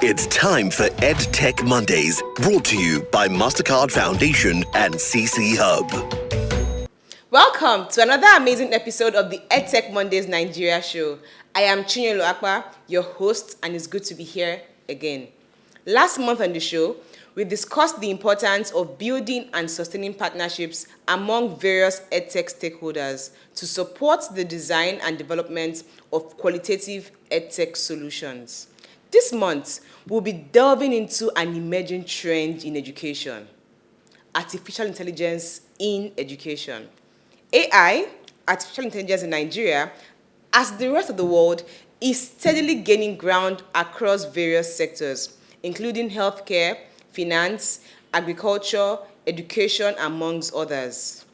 It's time for EdTech Mondays, brought to you by MasterCard Foundation and CC Hub. Welcome to another amazing episode of the EdTech Mondays Nigeria show. I am Chinyelu Akpa, your host, and it's good to be here again. Last month on the show, we discussed the importance of building and sustaining partnerships among various EdTech stakeholders to support the design and development of qualitative EdTech solutions. This month, we'll be delving into an emerging trend in education: artificial intelligence in education. AI, artificial intelligence in Nigeria, as the rest of the world, is steadily gaining ground across various sectors, including healthcare, finance, agriculture, education, amongst others.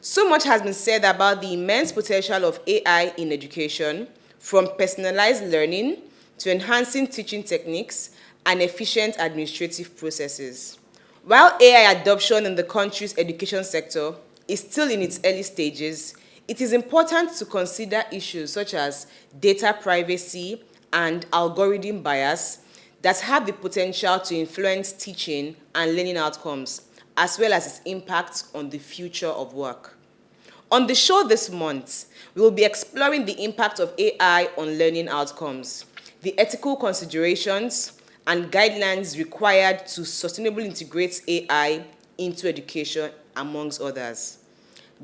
So much has been said about the immense potential of AI in education, from personalized learning to enhancing teaching techniques and efficient administrative processes. While AI adoption in the country's education sector is still in its early stages, it is important to consider issues such as data privacy and algorithm bias that have the potential to influence teaching and learning outcomes, as well as its impact on the future of work. On the show this month, we will be exploring the impact of AI on learning outcomes, the ethical considerations and guidelines required to sustainably integrate AI into education, amongst others.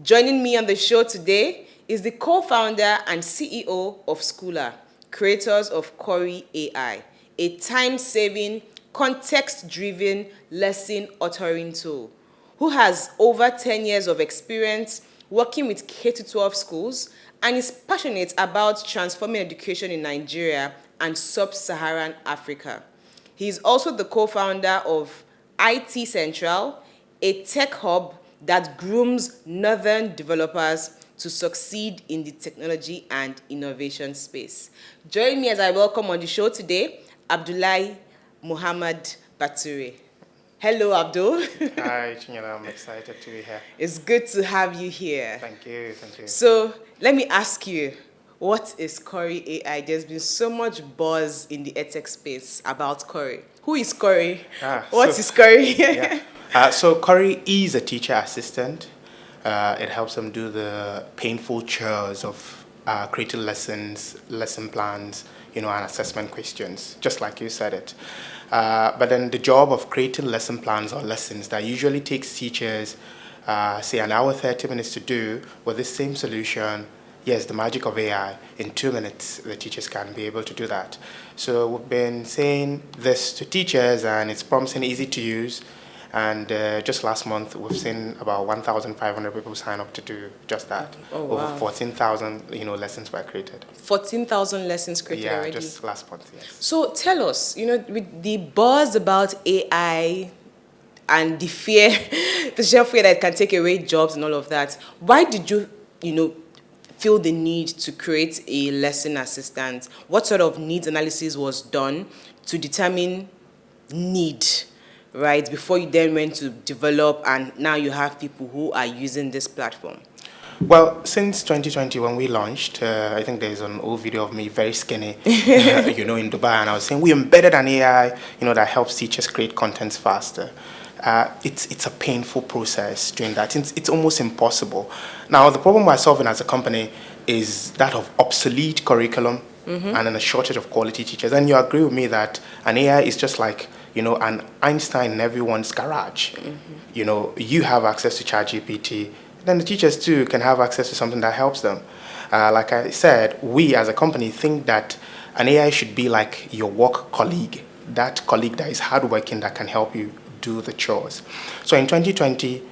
Joining me on the show today is the co-founder and CEO of Schoola, creators of Curri AI, a time-saving, context-driven lesson authoring tool, who has over 10 years of experience working with K-12 schools and is passionate about transforming education in Nigeria and sub-Saharan Africa. He is also the co-founder of IT Central, a tech hub that grooms northern developers to succeed in the technology and innovation space. Join me as I welcome on the show today, Abdullahi Muhammad Bature. Hello, Abdul. Hi, Chinyela. I'm excited to be here. It's good to have you here. Thank you. Thank you. So let me ask you, what is Curri AI? There's been so much buzz in the EdTech space about Curri. Who is Curri? What is Curri? So Curri is a teacher assistant. It helps them do the painful chores of creating lessons, lesson plans, and assessment questions, just like you said it. But then the job of creating lesson plans or lessons that usually takes teachers, say, an hour, 30 minutes to do, with this same solution, yes, the magic of AI, in 2 minutes, the teachers can be able to do that. So we've been saying this to teachers, and it's promising, easy to use. And just last month, we've seen about 1,500 people sign up to do just that. Oh, wow. Over 14,000, lessons were created. 14,000 lessons created already? Yeah, just last month, yes. So tell us, with the buzz about AI and the fear, the sheer fear that it can take away jobs and all of that, why did you, feel the need to create a lesson assistant? What sort of needs analysis was done to determine need, right, before you then went to develop, and now you have people who are using this platform? Well, since 2020 when we launched, I think there's an old video of me very skinny, in Dubai, and I was saying we embedded an AI, that helps teachers create contents faster. It's a painful process doing that. It's almost impossible. Now, the problem we're solving as a company is that of obsolete curriculum and then a shortage of quality teachers. And you agree with me that an AI is just like, an Einstein in everyone's garage. You have access to ChatGPT, then the teachers too can have access to something that helps them. Like I said, we as a company think that an AI should be like your work colleague, that colleague that is hardworking, that can help you do the chores. So in 2020,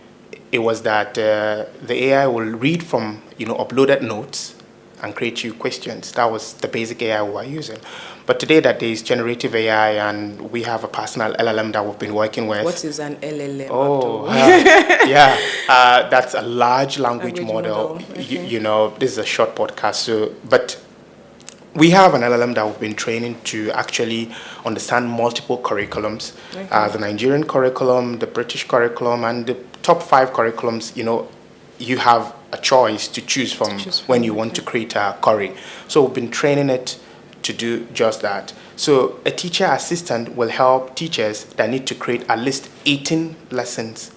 it was that the AI will read from uploaded notes and create you questions. That was the basic AI we were using. But today that there is generative AI, and we have a personal LLM that we've been working with. What is an LLM? That's a large language model. This is a short podcast, but we have an LLM that we've been training to actually understand multiple curriculums. The Nigerian curriculum, the British curriculum, and the top 5 curriculums, you have a choice to choose from when you want to create a Curri. So we've been training it to do just that. So a teacher assistant will help teachers that need to create at least 18 lessons,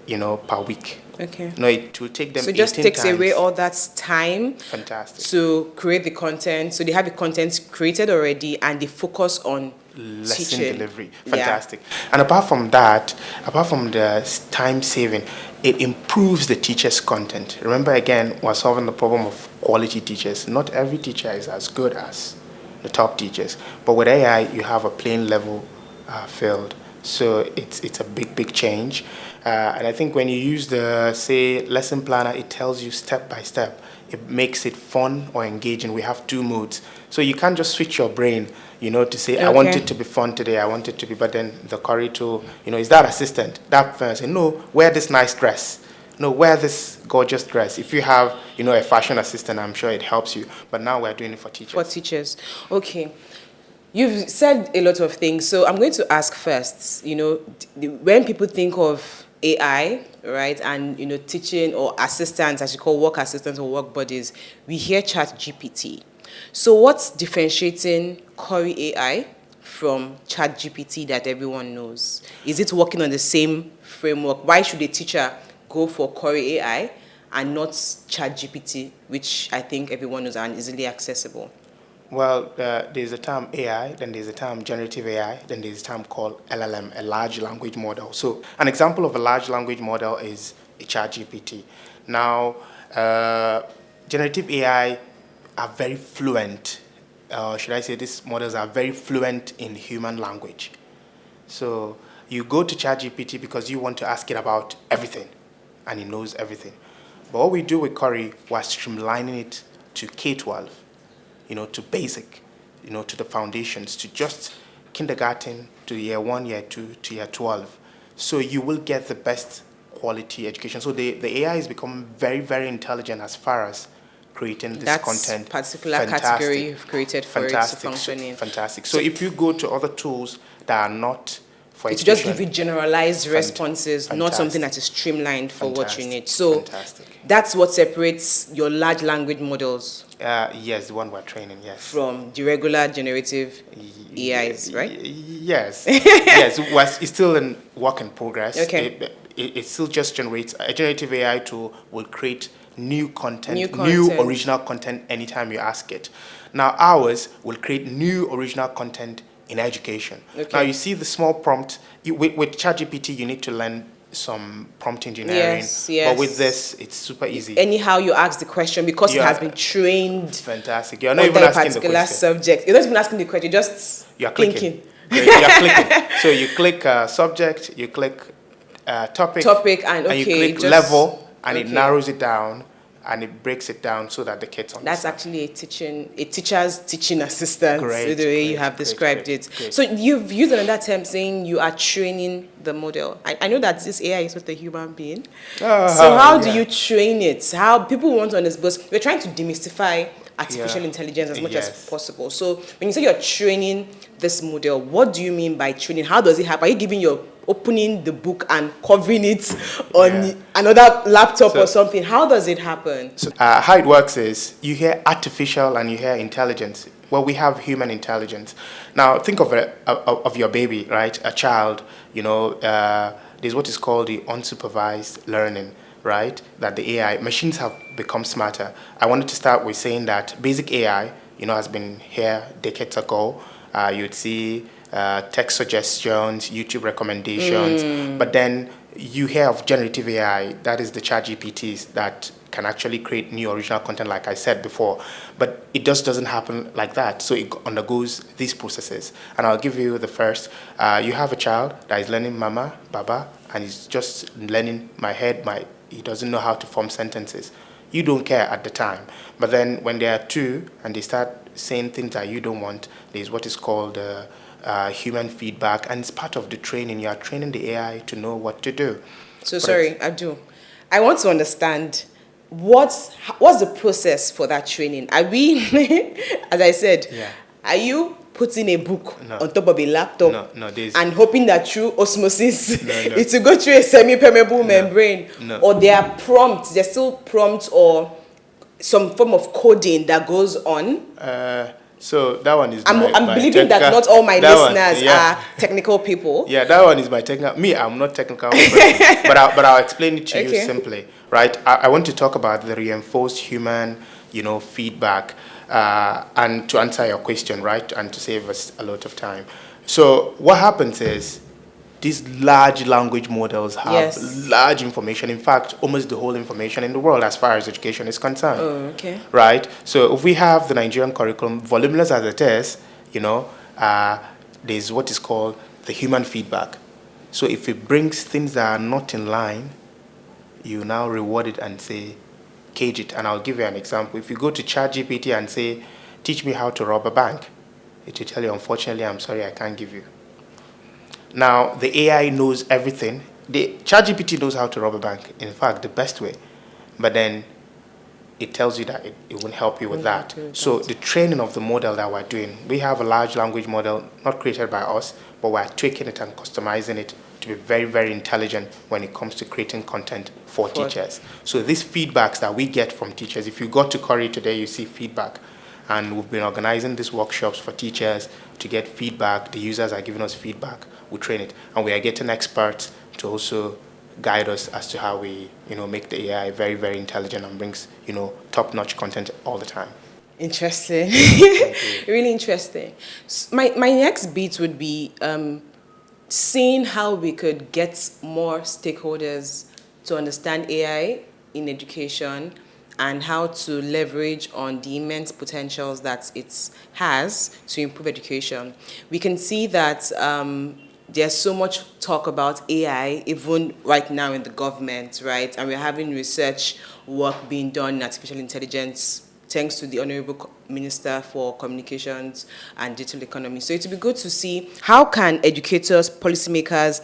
per week. Okay. No, it will take them So it just 18 takes times. away all that time Fantastic. to create the content. So they have the content created already and they focus on Lesson teaching. delivery. Fantastic. And apart from that, apart from the time saving, it improves the teacher's content. Remember, again, we're solving the problem of quality teachers. Not every teacher is as good as the top teachers. But with AI, you have a plain level field. So it's a big change. And I think when you use the, say, lesson planner, it tells you step by step. It makes it fun or engaging. We have two modes. So you can't just switch your brain, to say, I want it to be fun today, I want it to be, but then the Curri tool, is that assistant, that person, no, wear this nice dress. No, wear this gorgeous dress. If you have, a fashion assistant, I'm sure it helps you. But now we're doing it for teachers. For teachers. Okay. You've said a lot of things. So I'm going to ask first, when people think of AI, right, and, teaching or assistants, as you call work assistants or work buddies, we hear ChatGPT. So what's differentiating Curri AI from ChatGPT that everyone knows? Is it working on the same framework? Why should a teacher go for Curri AI and not ChatGPT, which I think everyone knows and easily accessible? Well, there's a term AI, then there's a term generative AI, then there's a term called LLM, a large language model. So an example of a large language model is a ChatGPT. Now, generative AI are very fluent, should I say these models are very fluent in human language. So you go to ChatGPT because you want to ask it about everything, and it knows everything. But what we do with Curri was streamlining it to K-12. To basic, to the foundations, to just kindergarten, to year 1, year 2, to year 12. So you will get the best quality education. So the AI has become very, very intelligent as far as creating this content. Particular category you've created for it to function in. Fantastic. So if you go to other tools that are not for it just give you generalized responses, not something that is streamlined for what you need. So that's what separates your large language models. Yes, the one we're training, yes. From the regular generative AIs, right? Yes. Yes, it's still in work in progress. Okay. It still just generates, a generative AI tool will create new content, new original content anytime you ask it. Now ours will create new original content in education. Okay. Now you see the small prompt, with ChatGPT you need to learn some prompt engineering. Yes. But with this, it's super easy. Anyhow you ask the question because it has been trained. Fantastic. You're not even asking the question. Subject. You're not even asking the question, you're clicking. You're clicking. So you click subject, you click topic, and you click level, and it narrows it down, and it breaks it down so that the kids understand. That's actually a teacher's teaching assistant, the way you have described it. So you've used another term saying you are training the model. I know that this AI is not a human being. So how do you train it? How people want to understand, because we're trying to demystify artificial intelligence as much as possible. So when you say you're training this model, what do you mean by training? How does it happen? Are you opening the book and covering it on another laptop or something? How does it happen? So how it works is you hear artificial and you hear intelligence. Well, we have human intelligence. Now think of your baby, right? A child. There's what is called the unsupervised learning, right? That the AI machines have become smarter. I wanted to start with saying that basic AI, has been here decades ago. You'd see text suggestions, YouTube recommendations, but then you hear of generative AI, that is the ChatGPTs that can actually create new original content, like I said before. But it just doesn't happen like that. So it undergoes these processes. And I'll give you the first. You have a child that is learning mama, baba, and he's just learning my head, he doesn't know how to form sentences. You don't care at the time. But then when they are 2 and they start saying things that you don't want, there's what is called human feedback, and it's part of the training. You are training the AI to know what to do. So sorry, Abdul. I want to understand what's the process for that training. Are we, as I said, are you putting a book on top of a laptop and hoping that through osmosis it will go through a semi-permeable membrane? Or there are prompts, there's still prompts or some form of coding that goes on? So that one is I'm my believing that technical- not all my that one, listeners yeah. are technical people. Yeah, that one is my technical. Me, I'm not technical, person, but I'll explain it to you Okay. simply, right? I want to talk about the reinforced human, feedback, and to answer your question, right, and to save us a lot of time. So what happens is these large language models have Yes. large information. In fact, almost the whole information in the world as far as education is concerned. Oh, okay. Right? So if we have the Nigerian curriculum, voluminous as it is, there's what is called the human feedback. So if it brings things that are not in line, you now reward it and say, cage it. And I'll give you an example. If you go to ChatGPT and say, teach me how to rob a bank, it will tell you, unfortunately, I'm sorry, I can't give you. Now, the AI knows everything. The ChatGPT knows how to rob a bank. In fact, the best way. But then it tells you that it won't help you with that. So the training of the model that we're doing, we have a large language model, not created by us, but we're tweaking it and customizing it to be very, very intelligent when it comes to creating content for teachers. So these feedbacks that we get from teachers, if you go to Curri today, you see feedback. And we've been organizing these workshops for teachers to get feedback. The users are giving us feedback. We train it. And we are getting experts to also guide us as to how we, make the AI very, very intelligent and brings, top-notch content all the time. Interesting. Really interesting. My next beat would be seeing how we could get more stakeholders to understand AI in education and how to leverage on the immense potentials that it has to improve education. We can see that there's so much talk about AI, even right now in the government, right? And we're having research work being done in artificial intelligence, thanks to the Honorable Minister for Communications and Digital Economy. So it would be good to see how can educators, policymakers,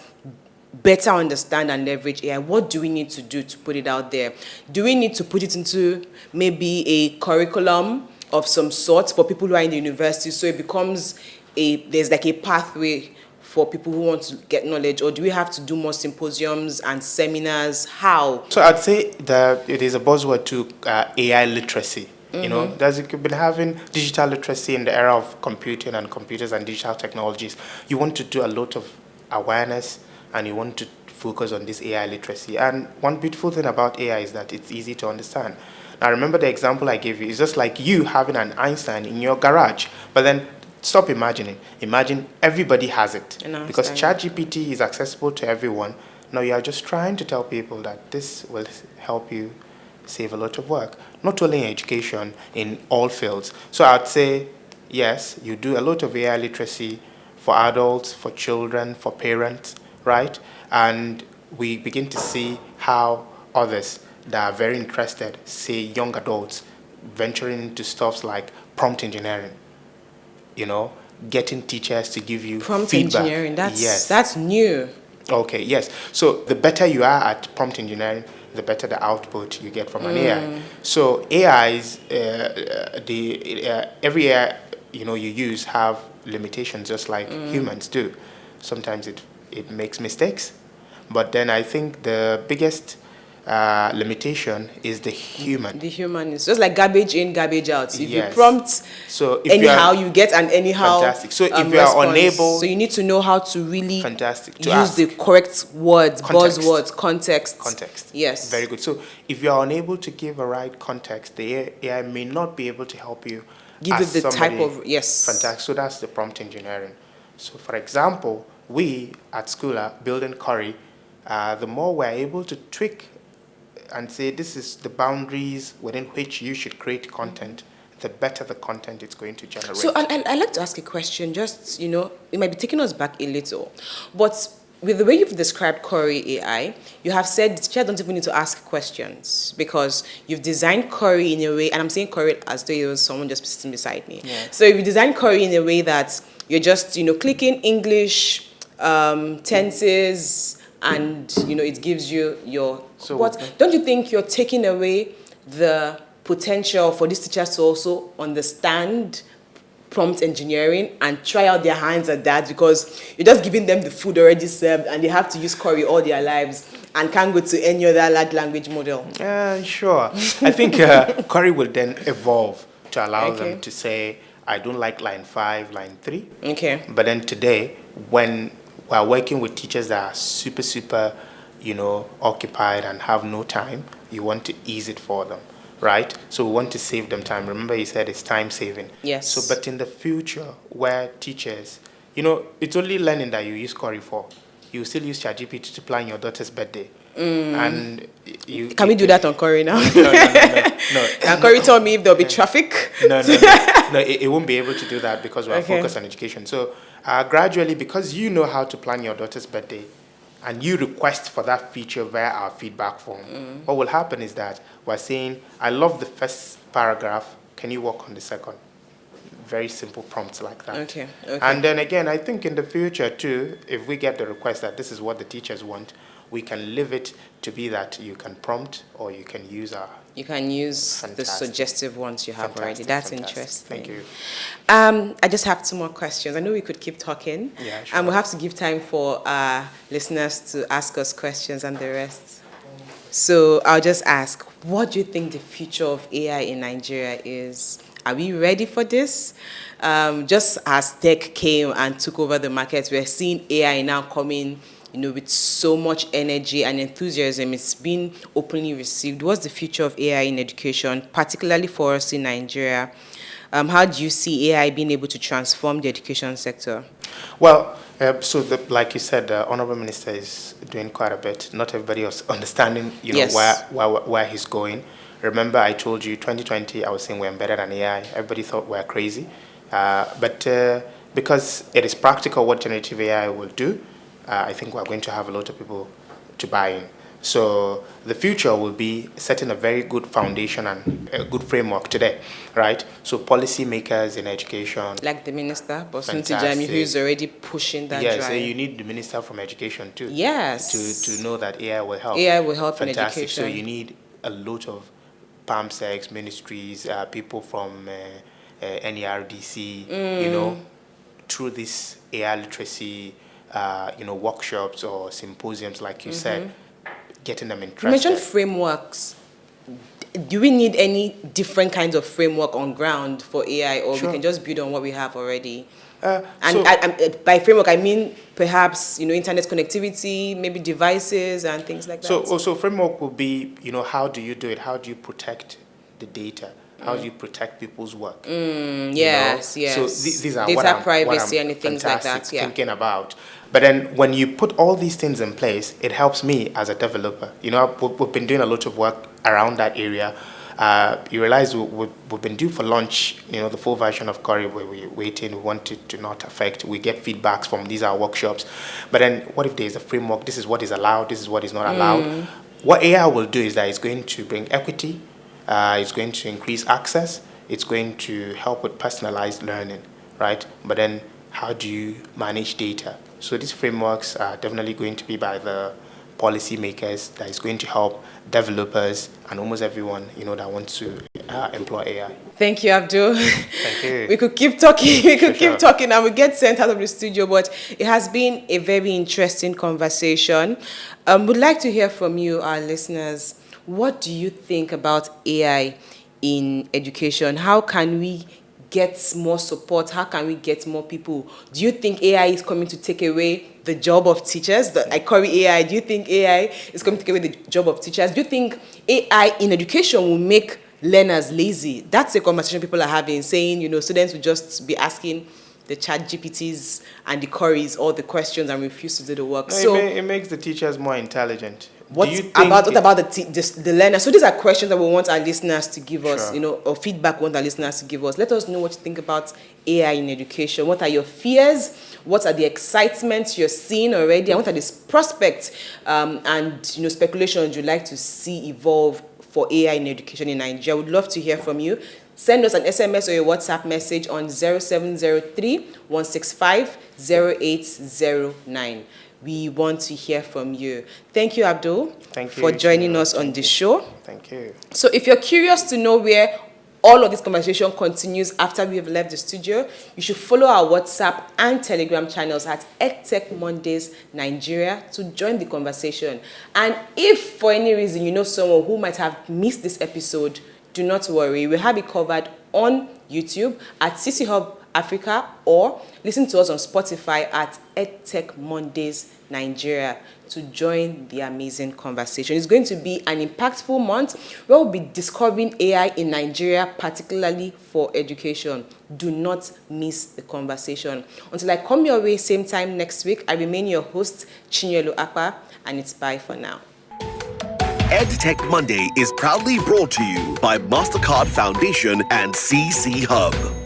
better understand and leverage AI. What do we need to do to put it out there? Do we need to put it into maybe a curriculum of some sort for people who are in the university so it becomes there's like a pathway for people who want to get knowledge, or do we have to do more symposiums and seminars? How? So I'd say that it is a buzzword to AI literacy. There's you've been having digital literacy in the era of computing and computers and digital technologies. You want to do a lot of awareness and you want to focus on this AI literacy. And one beautiful thing about AI is that it's easy to understand. Now, remember the example I gave you. It's just like you having an Einstein in your garage. But then stop imagining. Imagine everybody has it. Because ChatGPT is accessible to everyone. Now, you are just trying to tell people that this will help you save a lot of work. Not only in education, in all fields. So I'd say, yes, you do a lot of AI literacy for adults, for children, for parents, right? And we begin to see how others that are very interested, say young adults, venturing into stuff like prompt engineering, getting teachers to give you Prompt feedback. engineering, that's new. Okay, yes. So the better you are at prompt engineering, the better the output you get from an AI. So AIs, every AI you use have limitations, just like humans do. Sometimes it makes mistakes, but then I think the biggest limitation is the human. The human is just like garbage in, garbage out. If Yes. you prompt So if anyhow, you get an anyhow. Fantastic. So if you are response. unable, so you need to know how to really fantastic to use ask. the correct words, Context. buzzwords, context. Context. Yes. Very good. So if you are unable to give a right context, the AI may not be able to help you. Give it as the type somebody. of yes. Fantastic. So that's the prompt engineering. So for example, we at Schoola building Curri, the more we're able to tweak and say this is the boundaries within which you should create content, the better the content it's going to generate. So I'd like to ask a question, just, it might be taking us back a little, but with the way you've described Curri AI, you have said the teacher don't even need to ask questions because you've designed Curri in a way, and I'm saying Curri as though it was someone just sitting beside me. Yeah. So you designed Curri in a way that you're just, clicking English, tenses, and, it gives you your... So but don't you think you're taking away the potential for these teachers to also understand prompt engineering and try out their hands at that, because you're just giving them the food already served and they have to use Curri all their lives and can't go to any other large language model? Sure. I think Curri will then evolve to allow them to say, I don't like line 5, line 3. Okay. But then today, when we're working with teachers that are super, occupied and have no time, you want to ease it for them, right? So we want to save them time. Remember, you said it's time saving. Yes. So, but in the future, where teachers, it's only learning that you use Curri for. You still use ChatGPT to plan your daughter's birthday. And Can we do that on Curri now? No. And Curri told me if there'll be traffic. No, it won't be able to do that because we're focused on education. So gradually, because you know how to plan your daughter's birthday, and you request for that feature via our feedback form, what will happen is that we're saying, I love the first paragraph, can you work on the second? Very simple prompts like that. Okay. And then again, I think in the future too, if we get the request that this is what the teachers want, we can leave it to be that you can prompt or you can use our... You can use the Fantastic. suggestive ones you have already. That's interesting. Thank you. I just have 2 more questions. I know we could keep talking. Yeah, sure. And we'll have to give time for our listeners to ask us questions and the rest. So I'll just ask, what do you think the future of AI in Nigeria is? Are we ready for this? Just as tech came and took over the market, we're seeing AI now coming, with so much energy and enthusiasm. It's been openly received. What's the future of AI in education, particularly for us in Nigeria? How do you see AI being able to transform the education sector? Well, like you said, the Honorable Minister is doing quite a bit. Not everybody is understanding, Yes. where he's going. Remember, I told you 2020, I was saying we're embedded in AI. Everybody thought we're crazy. But because it is practical what generative AI will do, I think we're going to have a lot of people to buy in. So the future will be setting a very good foundation and a good framework today, right? So policymakers in education. Like the minister, Bosun Fantastic. Tijani, who is already pushing that Yes, drive. so you need the minister from education too. Yes. To know that AI will help. AI will help in Fantastic. education. So you need a lot of PAMSECs, ministries, people from NERDC, through this AI literacy, workshops or symposiums, like you said, getting them interested. You mentioned frameworks. Do we need any different kinds of framework on ground for AI, or Sure. we can just build on what we have already? So- By framework, I mean perhaps internet connectivity, maybe devices and things like that. So framework will be, how do you do it? How do you protect the data? How do you protect people's work? Yes. So these are data what I'm privacy and things like that. Yeah. thinking about. But then when you put all these things in place, it helps me as a developer. We've been doing a lot of work around that area. You realize we've been due for launch, the full version of Curri, where we're waiting, we want it to not affect. We get feedbacks from these are workshops. But then what if there's a framework? This is what is allowed, this is what is not allowed. What AI will do is that it's going to bring equity, it's going to increase access, it's going to help with personalized learning, right? But then how do you manage data? So these frameworks are definitely going to be by the policymakers that is going to help developers and almost everyone, that wants to employ AI. Thank you, Abdul. Thank you. We could keep talking. We could keep sure. talking, and we get sent out of the studio. But it has been a very interesting conversation. Would like to hear from you, our listeners. What do you think about AI in education? How can we get more support? How can we get more people? Do you think AI is coming to take away the job of teachers? Like Curri AI, do you think AI is coming to take away the job of teachers? Do you think AI in education will make learners lazy? That's a conversation people are having, saying, students will just be asking the ChatGPTs and the Curris all the questions and refuse to do the work. No, it makes the teachers more intelligent. What about the learners? So these are questions that we want our listeners to give us, Sure. or feedback we want our listeners to give us. Let us know what you think about AI in education. What are your fears? What are the excitements you're seeing already? And what are the prospects and speculations you'd like to see evolve for AI in education in Nigeria? I would love to hear from you. Send us an SMS or a WhatsApp message on 0703 165 0809. We want to hear from you. Thank you, Abdul, for joining us on the show. Thank you. So if you're curious to know where all of this conversation continues after we have left the studio, you should follow our WhatsApp and Telegram channels at EdTech Mondays Nigeria to join the conversation. And if for any reason you know someone who might have missed this episode, do not worry. We have it covered on YouTube at CC Hub Africa, or listen to us on Spotify at EdTech Mondays Nigeria to join the amazing conversation. It's going to be an impactful month where we'll be discovering AI in Nigeria, particularly for education. Do not miss the conversation. Until I come your way same time next week, I remain your host, Chinyelu Akpa, and it's bye for now. EdTech Monday is proudly brought to you by MasterCard Foundation and CC Hub.